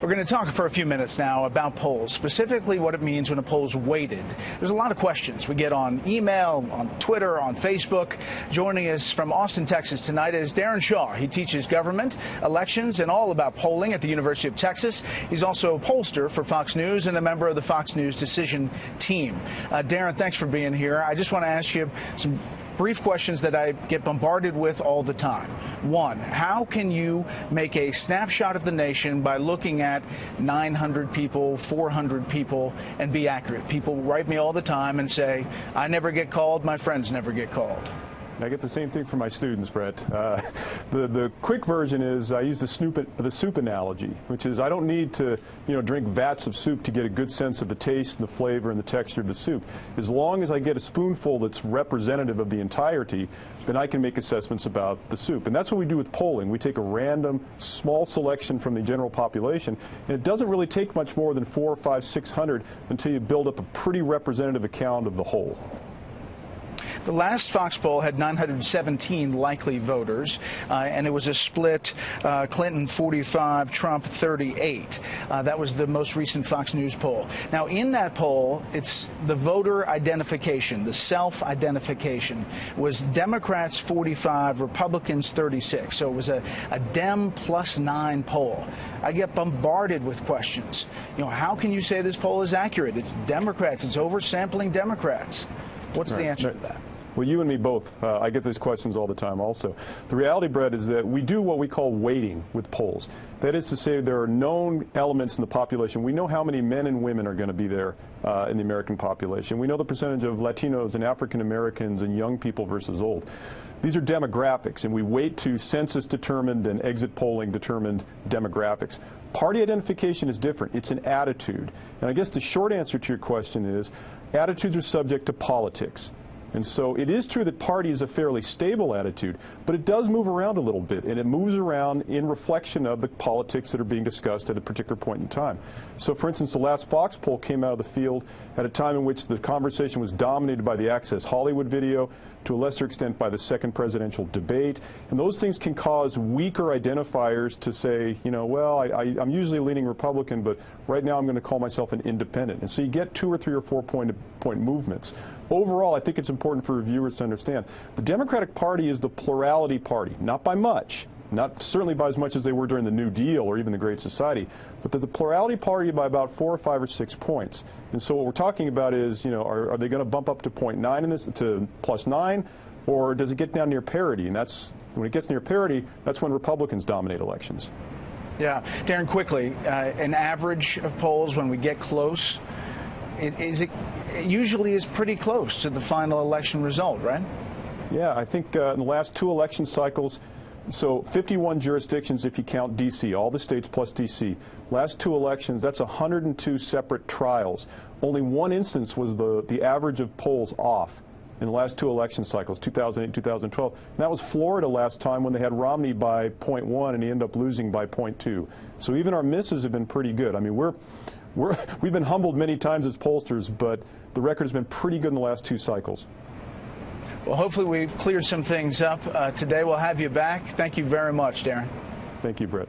We're going to talk for a few minutes now about polls, specifically what it means when a poll is weighted. There's a lot of questions we get on email, on Twitter, on Facebook. Joining us from Austin, Texas tonight is Darren Shaw. He teaches government, elections, and all about polling at the University of Texas. He's also a pollster for Fox News and a member of the Fox News decision team. Darren, thanks for being here. I just want to ask you some brief questions that I get bombarded with all the time. One, how can you make a snapshot of the nation by looking at 900 people, 400 people, and be accurate? People write me all the time and say, I never get called, my friends never get called. I get the same thing from my students, Brett. The quick version is I use the soup analogy, which is I don't need to drink vats of soup to get a good sense of the taste and the flavor and the texture of the soup. As long as I get a spoonful that's representative of the entirety, then I can make assessments about the soup. And that's what we do with polling. We take a random small selection from the general population, and it doesn't really take much more than 400, 500, 600 until you build up a pretty representative account of the whole. The last Fox poll had 917 likely voters, and it was a split Clinton 45, Trump 38. That was the most recent Fox News poll. Now, in that poll, it's the voter identification, the self-identification, was Democrats 45, Republicans 36. So it was a Dem +9 poll. I get bombarded with questions. How can you say this poll is accurate? It's Democrats. It's oversampling Democrats. What's the answer to that? Well, you and me both. I get these questions all the time also. The reality, Brett, is that we do what we call weighting with polls. That is to say there are known elements in the population. We know how many men and women are going to be there in the American population. We know the percentage of Latinos and African Americans and young people versus old. These are demographics, and we weight to census-determined and exit polling determined demographics. Party identification is different. It's an attitude. And I guess the short answer to your question is attitudes are subject to politics. And so it is true that party is a fairly stable attitude, but it does move around a little bit, and it moves around in reflection of the politics that are being discussed at a particular point in time. So, for instance, the last Fox poll came out of the field at a time in which the conversation was dominated by the Access Hollywood video, to a lesser extent by the second presidential debate, and those things can cause weaker identifiers to say, well, I'm usually leaning Republican, but right now I'm going to call myself an independent. And so you get 2 or 3 or 4 point movements. Overall, I think it's important for reviewers to understand the Democratic Party is the plurality party, not by much, not certainly by as much as they were during the New Deal or even the Great Society, but they're the plurality party by about 4 or 5 or 6 points. And so what we're talking about is, are they going to bump up to 0.9 in this, to +9, or does it get down near parity? And that's when it gets near parity, that's when Republicans dominate elections. Yeah, Darren, quickly, an average of polls when we get close. It usually is pretty close to the final election result, right? Yeah, I think in the last 2 election cycles, so 51 jurisdictions if you count D.C., all the states plus D.C. Last 2 elections, that's 102 separate trials. Only 1 instance was the average of polls off in the last 2 election cycles, 2008, 2012. And that was Florida last time when they had Romney by 0.1 and he ended up losing by 0.2. So even our misses have been pretty good. I mean, we've been humbled many times as pollsters, but the record has been pretty good in the last 2 cycles. Well, hopefully we've cleared some things up today. We'll have you back. Thank you very much, Darren. Thank you, Brett.